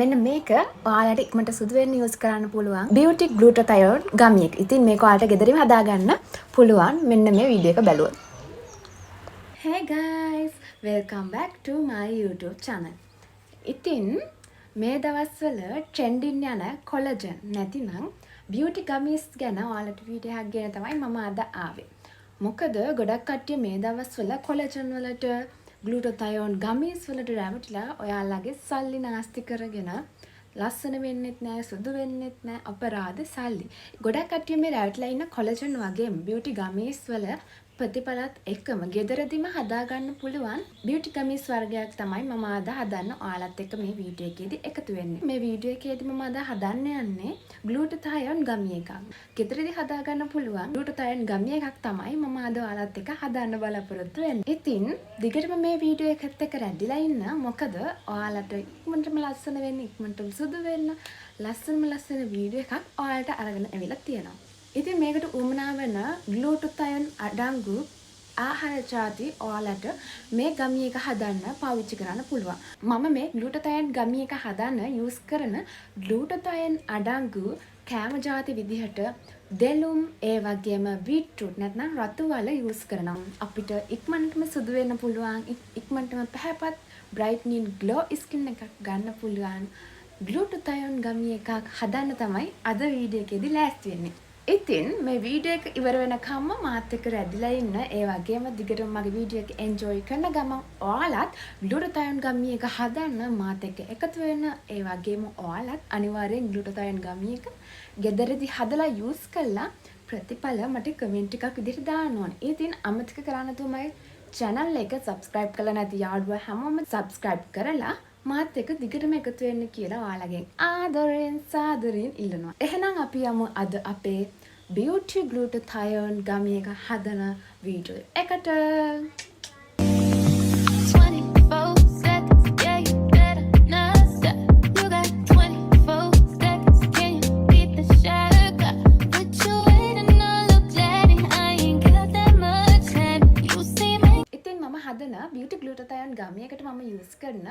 මෙන්න මේක ඔයාලට ඉක්මනට සුදු වෙන්න යූස් කරන්න පුළුවන් beauty glutathione ගමියෙක්. ඉතින් මේක ඔයාලට ගෙදරින්ම හදාගන්න පුළුවන් මෙන්න මේ වීඩියෝ එක බලුවොත්. Hey guys, welcome back to my YouTube channel. ඉතින් මේ දවස්වල trending යන collagen නැතිනම් beauty gummies ගැන ඔයාලට වීඩියෝ එකක් ගෙන තමයි මම අද ආවේ. මොකද ගොඩක් කට්ටිය මේ දවස්වල collagen වලට glutathione gummies වලට රැවටිලා ඔයාලගේ සල්ලි නාස්ති කරගෙන ලස්සන වෙන්නෙත් නෑ සුදු වෙන්නෙත් නෑ අපරාධ සල්ලි. ගොඩක් කට්ටිය මේ රැවටිලා ඉන්න collagen වගේම beauty gummies වල ප්‍රතිඵලත් එක්කම ගෙදරදීම හදාගන්න පුළුවන් beauty gummies වර්ගයක් තමයි මම අද හදන්න ඔයාලත් එක්ක මේ වීඩියෝ එකේදී එකතු වෙන්නේ. මේ වීඩියෝ එකේදී මම අද හදන්න යන්නේ glutathione gummy එකක්. ගෙදරදී හදාගන්න පුළුවන් glutathione gummy එකක් තමයි මම අද ඔයාලත් එක්ක හදන්න බලාපොරොත්තු වෙන්නේ. ඉතින් දිගටම මේ වීඩියෝ එකත් එක්ක රැඳිලා ඉන්න. මොකද ඔයාලට ඉක්මනටම ලස්සන වෙන්න, ඉක්මනටම සුදු වෙන්න ලස්සන වීඩියෝ එකක් ඔයාලට අරගෙන ඇවිල්ලා තියෙනවා. ඉතින් මේකට උවමනා වෙන glutathione අඩංගු ආහාර ජාති ඔයාලට මේ ගමි එක හදන්න පාවිච්චි කරන්න පුළුවන්. මම මේ glutathione ගමි එක හදන්න යූස් කරන glutathione අඩංගු කෑම ජාති විදිහට දෙලුම් ඒ වගේම බීට්‍රූට් නැත්නම් රතු වල යූස් කරනවා. අපිට ඉක්මනටම සුදු වෙන්න පුළුවන්, ඉක්මනටම පැහැපත් brightening glow skin එකක් ගන්න පුළුවන් glutathione ගමි එකක් හදන්න තමයි අද වීඩියෝ එකේදී ලෑස්ති වෙන්නේ. ඉතින් මේ වීඩියෝ එක ඉවර වෙනකම්ම මාත් එක්ක රැඳිලා ඉන්න. ඒ වගේම දිගටම මගේ වීඩියෝ එක එන්ජොයි කරන ගමන් ඔයාලත් glutathione ගම්මි එක හදන්න මාත් එක්ක එකතු වෙන්න. ඒ වගේම ඔයාලත් අනිවාර්යෙන් glutathione ගම්මි එක ගෙදරදී හදලා යූස් කරලා ප්‍රතිඵල මට කමෙන්ට් එකක් විදිහට දාන්න ඕනේ. ඉතින් අමතක කරන්න තුමයි channel එක subscribe කරලා නැති යාළුවා හැමෝම subscribe කරලා මාත් එක්ක දිගටම එකතු වෙන්න කියලා ඔයාලගෙන් ආදරෙන් සාදරෙන් ඉල්ලනවා. එහෙනම් අපි යමු අද අපේ beauty glutathione ගමි එක හදන වීඩියෝ එකට. ඉතින් මම හදන beauty glutathione ගමි එකට මම යූස් කරන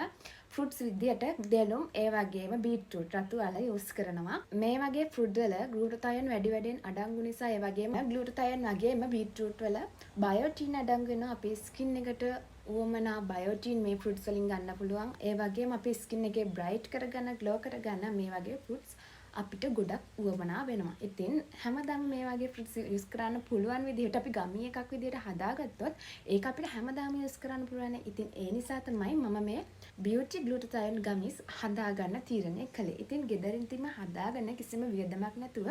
ෆෘට්ස් විදියට දෙලුම් ඒ වගේම බීට්‍රූට් රතු වල යූස් කරනවා. මේ වගේ ෆෘට් වල glutathione වැඩියෙන් අඩංගු නිසා ඒ වගේම glutathione වගේම බීට්‍රූට් වල බයෝටින් අඩංගු වෙනවා. අපේ ස්කින් එකට උවමනා බයෝටින් මේ ෆෘට්ස් වලින් ගන්න පුළුවන්. ඒ වගේම අපේ ස්කින් එකේ බ්‍රයිට් කරගන්න, ග්ලෝ කරගන්න මේ වගේ ෆෘට්ස් අපිට ගොඩක් උවමනා වෙනවා. ඉතින් හැමදාම මේ වගේ ෆෘට්ස් යූස් කරන්න පුළුවන් විදිහට අපි ගමි එකක් විදිහට හදාගත්තොත් ඒක අපිට හැමදාම යූස් කරන්න පුළුවන්. ඉතින් ඒ නිසා තමයි මම මේ beauty glutathione gummies හදාගන්න තීරණය කළේ. ඉතින් ගෙදරින්දීම හදාගන්න කිසිම වියදමක් නැතුව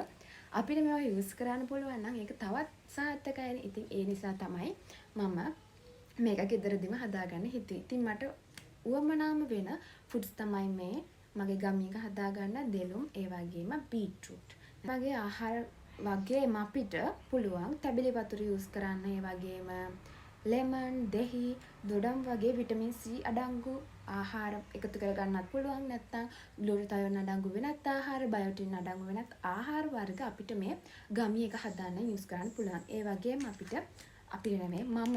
අපිට මේවා යූස් කරන්න පුළුවන් නම් ඒක තවත් සාර්ථකයි. ඉතින් ඒ නිසා තමයි මම මේක ගෙදරදීම හදාගන්න හිතුවේ. ඉතින් මට උවමනාම වෙන ෆුඩ්ස් තමයි මේ මගේ ගමි එක හදාගන්න දෙලුම් ඒ වගේම බීට්‍රූට්. වගේ ආහාර වගේම අපිට පුළුවන් තැඹිලි වතුර යූස් කරන්න. ඒ වගේම ලෙමන්, දෙහි, දොඩම් වගේ විටමින් C අඩංගු ආහාර එකතු කරගන්නත් පුළුවන්. නැත්නම් glutathione අඩංගු වෙනත් ආහාර, බයෝටින් අඩංගු වෙනත් ආහාර වර්ග අපිට මේ ගමි එක හදාන්න යූස් කරන්න පුළුවන්. ඒ වගේම අපිට මම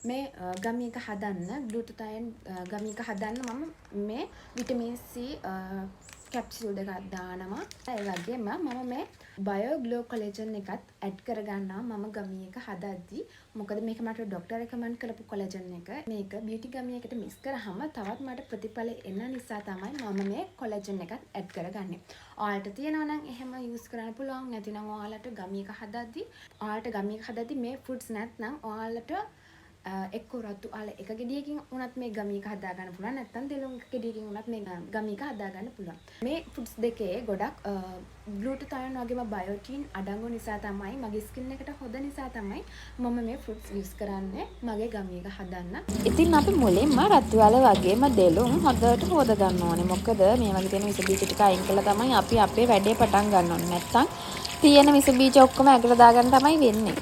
මේ ගමි එක හදන්න glutathione ගමි එක හදන්න මම මේ විටමින් C කැප්සියුල් දෙකක් දානවා. ඒ වගේම මම මේ bio glow collagen එකත් ඇඩ් කරගන්නවා මම ගමි එක හදද්දී. මොකද මේක මට ડોක්ටර් රෙකමන්ඩ් කරපු collagen එක. මේක beauty ගමි එකට මික්ස් කරාම තවත් මට ප්‍රතිඵල එන නිසා තමයි මම මේ collagen එකත් ඇඩ් කරගන්නේ. ඔයාලට තියෙනවා නම් එහෙම යූස් කරන්න පුළුවන්. නැතිනම් ඔයාලට ගමි එක හදද්දී මේ ෆුඩ්ස් නැත්නම් ඔයාලට එක්ක රතු අල එක ගෙඩියකින් උනත් මේ ගමි එක හදා ගන්න පුළුවන්. නැත්නම් දෙලුම් ගෙඩියකින් උනත් මේ ගමි එක හදා ගන්න පුළුවන්. මේ ෆුඩ්ස් දෙකේ ගොඩක් glutathione වගේම බයෝටින් අඩංගු නිසා තමයි මගේ ස්කින් එකට හොඳ නිසා තමයි මම මේ ෆුඩ්ස් යූස් කරන්නේ මගේ ගමි එක හදන්න. ඉතින් අපි මුලින්ම රතු අල වගේම දෙලුම් හොඳට හොද ගන්න ඕනේ. මොකද මේ වගේ තියෙන විස බීජ ටික අයින් කළා තමයි අපි අපේ වැඩේ පටන් ගන්න ඕනේ. නැත්නම් තියෙන විස බීජ ඔක්කොම ඇඟට දාගන්න තමයි වෙන්නේ.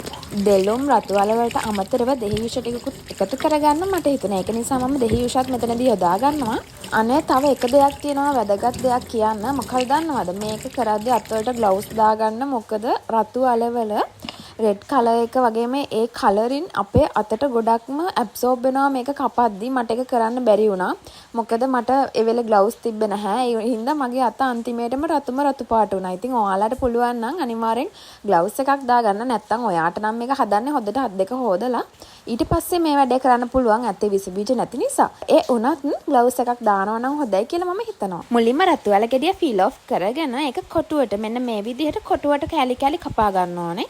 දෙලුම් රතු වල වලට අමතරව දෙහි විෂ ටිකකුත් එකතු කරගන්න මට හිතුණා. ඒක නිසා මම දෙහි විෂත් මෙතනදී යොදා ගන්නවා. අනේ තව එක දෙයක් තියෙනවා වැදගත් දෙයක් කියන්න. මොකක්ද දන්නවද? මේක කරද්දී අත්වලට ග්ලව්ස් දාගන්න. මොකද රතු වල වල රෙඩ් කලර් එක වගේම ඒ කලරින් අපේ අතට ගොඩක්ම ඇබ්සෝබ් වෙනවා මේක කපද්දි. මට ඒක කරන්න බැරි වුණා. මොකද මට ඒ වෙලේ ග්ලව්ස් තිබ්බේ නැහැ. ඒ හින්දා මගේ අත අන්තිමේටම රතු පාට වුණා. ඉතින් ඔයාලට පුළුවන් නම් අනිවාර්යෙන් ග්ලව්ස් එකක් දාගන්න. නැත්නම් ඔයාට නම් මේක හදන්නේ හොඳට අත් දෙක හොදලා ඊට පස්සේ මේ වැඩේ කරන්න පුළුවන්. ඇත්තේ විස බීජ නැති නිසා. ඒ උනත් ග්ලව්ස් එකක් දානවා නම් හොඳයි කියලා මම හිතනවා. මුලින්ම රතු වල ගෙඩිය ෆීල් ඔෆ් කරගෙන ඒක කොටුවට මෙන්න මේ විදිහට කොටුවට කැලි කැලි කපා ගන්න ඕනේ.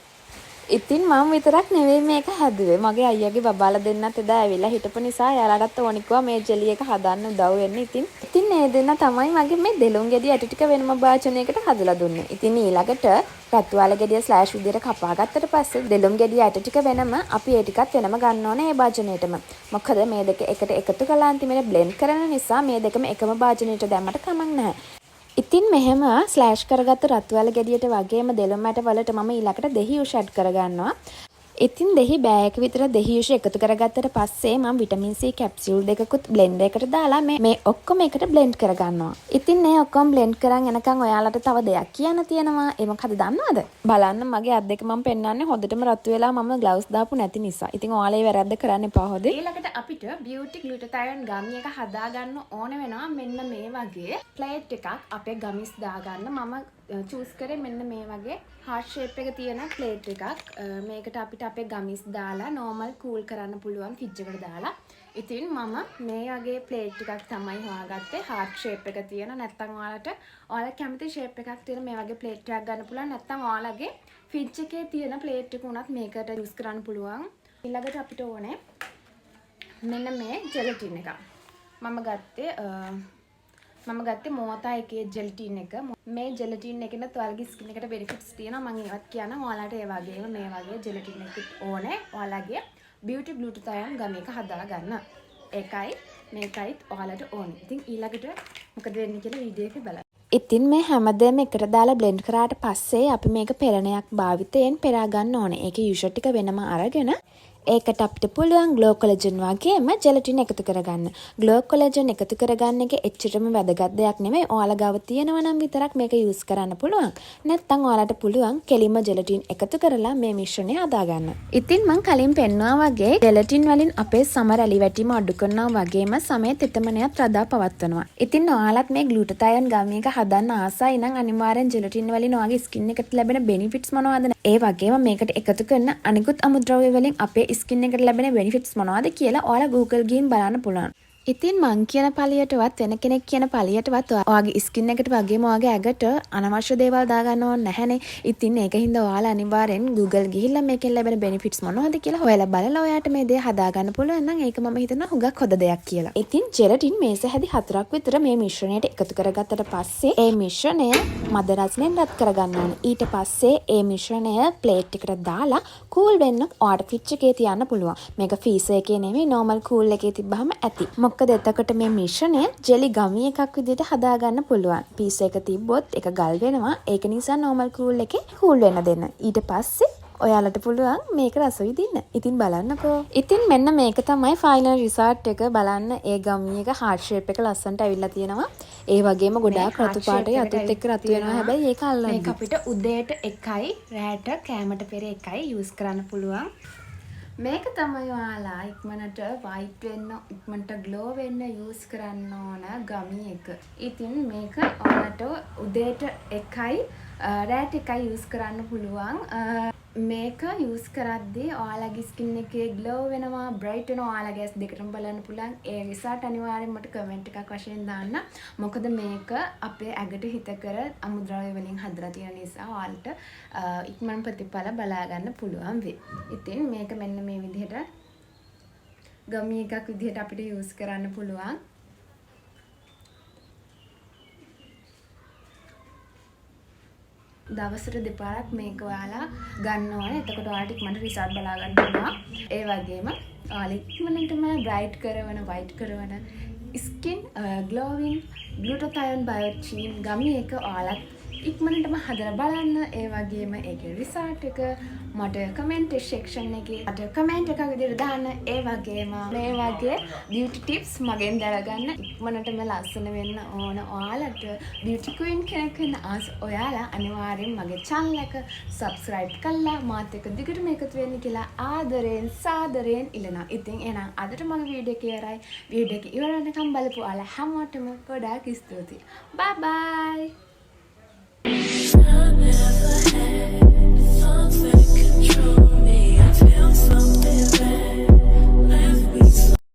ඉතින් මම විතරක් නෙවෙයි මේක හැදුවේ. මගේ අයියාගේ බබාලා දෙන්නත් එදා ඇවිල්ලා හිටපු නිසා එයාලටත් ඕනිකුවා මේ ජෙලි එක හදන්න උදව් වෙන්න. ඉතින් මේ දෙන්න තමයි මගේ මේ දෙලුම් ගෙඩිය ඇට ටික වෙනම භාජනයකට හදලා දුන්නේ. ඉතින් ඊළඟට රතු වල ගෙඩිය ස්ලෑෂ් විදිහට කපා ගත්තට පස්සේ දෙලුම් ගෙඩිය ඇට ටික වෙනම අපි ඒ ටිකත් වෙනම ගන්න ඕනේ ඒ භාජනයේටම. මොකද මේ දෙක එකට එකතු කරලා අන්තිමට බ්ලෙන්ඩ් කරන නිසා මේ දෙකම එකම භාජනයට දැම්මට කමක් නැහැ. ඉතින් මෙහෙම ස්ලෑෂ් කරගත්ත රතු වල ගෙඩියට වගේම දෙලොම් ඇට වලට මම ඊළඟට දෙහි උෂ් ඇඩ් කරගන්නවා. ඉතින් දෙහි බෑග් විතර දෙහි උෂ් එකතු කරගත්තට පස්සේ මම විටමින් C කැප්සියුල් දෙකකුත් බ්ලෙන්ඩර් එකට දාලා මේ ඔක්කොම එකට බ්ලෙන්ඩ් කරගන්නවා. ඉතින් මේ ඔක්කොම බ්ලෙන්ඩ් කරන් යනකම් ඔයාලට තව දෙයක් කියන්න තියෙනවා. ඒ මොකද දන්නවද? බලන්න මගේ අත් දෙක මම පෙන්නන්නේ හොඳටම රතු වෙලා මම ග්ලව්ස් දාපු නැති නිසා. ඉතින් ඔයාලා ඒ වැරද්ද කරන්න එපා හොද. ඊළඟට අපිට බියුටි ග්ලූටාතයෝන් ගමි එක හදා ගන්න ඕන වෙනවා. මෙන්න මේ වගේ ප්ලේට් එකක් අපේ ගමිස් දාගන්න මම චූස් කරේ මෙන්න මේ වගේ heart shape එක තියෙන ප්ලේට් එකක්. මේකට අපිට අපේ ගමිස් දාලා normal cool කරන්න පුළුවන් ෆ්‍රිජ් එකට දාලා. ඉතින් මම මේ වගේ ප්ලේට් එකක් තමයි හොයාගත්තේ heart shape එක තියෙන. නැත්නම් ඔයාලා කැමති shape එකක් තියෙන මේ වගේ ප්ලේට් එකක් ගන්න පුළුවන්. නැත්නම් ඔයාලගේ ෆ්‍රිජ් එකේ තියෙන ප්ලේට් එක උනත් මේකට යූස් කරන්න පුළුවන්. ඊළඟට අපිට ඕනේ මෙන්න මේ ජෙලටින් එක. මම ගත්තේ මෝතා එකේ ජෙලටින් එක. මේ ජෙලටින් එකෙන්ත් ඔයාලගේ ස්කින් එකට බෙනිෆිට්ස් තියෙනවා. මම ඒවත් කියනවා. ඔයාලට ඒ වගේම මේ වගේ ජෙලටින් එකක් ඕනේ. ඔයාලගේ බියුටි ග්ලූටාතයෝන් ගම එක හදා ගන්න. ඒකයි මේකයිත් ඔයාලට ඕනේ. ඉතින් ඊළඟට මොකද වෙන්නේ කියලා වීඩියෝ එකේ බලන්න. ඉතින් මේ හැමදේම එකට දාලා බ්ලෙන්ඩ් කරාට පස්සේ අපි මේක පෙරණයක් භාවිතයෙන් පෙරා ගන්න ඕනේ. ඒකේ යූෂර් ටික වෙනම අරගෙන ඒකට අපිට පුළුවන් ග්ලෝ කොලජන් වගේම ජෙලටින් එකතු කරගන්න. ග්ලෝ කොලජන් එකතු කරගන්න එක එච්චරම වැදගත් දෙයක් නෙමෙයි. ඔයාලා ගාව තියෙනවා නම් විතරක් මේක යූස් කරන්න පුළුවන්. නැත්නම් ඔයාලට පුළුවන් කෙලින්ම ජෙලටින් එකතු කරලා මේ මිශ්‍රණය හදාගන්න. ඉතින් මම කලින් පෙන්නවා වගේ ජෙලටින් වලින් අපේ සම රැලි වැටීම අඩු කරනවා වගේම සමේ තෙතමනයත් රඳා පවත්වනවා. ඉතින් ඔයාලත් මේ ග්ලූටාතයෝන් ගම එක හදන්න ආසයි නම් අනිවාර්යෙන් ජෙලටින් වලින් ඔයාගේ ස්කින් එකට ලැබෙන බෙනිෆිට්ස් මොනවද? ඒ වගේම මේකට එකතු කරන අනිකුත් අමුද්‍රව්‍ය වලින් අපේ ස්කින් එකට ලැබෙන බෙනිෆිට්ස් මොනවද කියලා ඔයාලා Google ගිහින් බලන්න පුළුවන්. ඉතින් මං කියන පළියටවත් වෙන කෙනෙක් කියන පළියටවත් ඔයාගේ ස්කින් එකට වගේම ඔයාගේ ඇඟට අනවශ්‍ය දේවල් දාගන්න ඕනේ නැහැනේ. ඉතින් ඒක හින්දා ඔයාලා අනිවාර්යෙන් Google ගිහිල්ලා මේකෙන් ලැබෙන බෙනිෆිට්ස් මොනවද කියලා හොයලා බලලා ඔයාට මේ දේ හදාගන්න පුළුවන් නම් ඒක මම හිතනවා හුඟක් හොඳ දෙයක් කියලා. ඉතින් ජෙලටින් මේස හැදි 4ක් විතර මේ මිශ්‍රණයට එකතු කරගත්තට පස්සේ ඒ මිශ්‍රණය මද රසයෙන් රත් කරගන්න ඕනේ. ඊට පස්සේ ඒ මිශ්‍රණය ප්ලේට් එකට දාලා කූල් වෙන්න ඔයාට ෆ්‍රිජ් එකේ තියන්න පුළුවන්. මේක ෆ්‍රීසර් එකේ නෙමෙයි normal කූල් එකේ තිබ්බහම ඇති. මොකද එතකොට මේ මිශ්‍රණය ජෙලි ගමි එකක් විදිහට හදාගන්න පුළුවන්. පීස් එක තිබ්බොත් ඒක ගල් වෙනවා. ඒක නිසා normal කූල් එකේ කූල් වෙන්න දෙන්න. ඊට පස්සේ ඔයාලට පුළුවන් මේක රස විඳින්න. ඉතින් බලන්නකෝ. ඉතින් මෙන්න මේක තමයි ෆයිනල් රිසල්ට් එක. බලන්න ඒ ගමි එක heart shape එක ලස්සනට ඇවිල්ලා තියෙනවා. ඒ වගේම ගොඩාක් රතු පාටේ අතත් එක්ක රතු වෙනවා. හැබැයි ඒක අල්ලන්න. මේක අපිට උදේට එකයි රැට කෑමට පෙර එකයි යූස් කරන්න පුළුවන්. මේක තමයි ඔයාලා ඉක්මනට වයිට් වෙන්න ඉක්මනට ග්ලෝ වෙන්න යූස් කරන්න ඕන ගමි එක. ඉතින් මේක ඔයාලට උදේට එකයි රැට එකයි යූස් කරන්න පුළුවන්. මේක යූස් කරද්දී ඔයාලගේ ස්කින් එකේ ග්ලෝ වෙනවා, බ්‍රයිට් වෙනවා. ඔයාලගේ ඇස් දෙකටම බලන්න පුළුවන්. ඒ රිසල්ට් අනිවාර්යෙන් මට කමෙන්ට් එකක් වශයෙන් දාන්න. මොකද මේක අපේ ඇඟට හිතකර අමුද්‍රව්‍ය වලින් හදලා තියෙන නිසා ඔයාලට ඉක්මන් ප්‍රතිඵල බලා ගන්න පුළුවන් වෙයි. ඉතින් මේක මෙන්න මේ විදිහට ගමි එකක් විදිහට අපිට යූස් කරන්න පුළුවන්. දවසට දෙපාරක් මේක ඔයාලා ගන්න ඕනේ. එතකොට ඔයාලට ඉක්මනට රිසල්ට් බලා ගන්න පුළුවන්. ඒ වගේම ඔයාලා ඉක්මනටම බ්‍රයිට් කරවන, වයිට් කරවන ස්කින් ග්ලෝවින් ග්ලූටාතයෝන් බයෝටින් ගමි එක ඔයාලා ඉක්මනටම හදලා බලන්න. ඒ වගේම ඒකේ රිසල්ට් එක මට කමෙන්ට් සෙක්ෂන් එකේ මට කමෙන්ට් එකක් විදිහට දාන්න. ඒ වගේම මේ වගේ බියුටි ටිප්ස් මගෙන් දැනගන්න. ඉක්මනටම ලස්සන වෙන්න ඕන ඔයාලට බියුටි ක්වීන් කෙනෙක් වෙන්න ආස ඔයාලා අනිවාර්යෙන් මගේ channel එක subscribe කරලා මාත් එක්ක දිගටම එකතු වෙන්න කියලා ආදරයෙන් සාදරයෙන් ඉල්ලනවා. ඉතින් එහෙනම් අදට මගේ වීඩියෝ එක ඉවරයි. වීඩියෝ එක ඉවර වෙනකම් බලපු ඔයාලා හැමෝටම ගොඩාක් ස්තුතියි. Bye bye.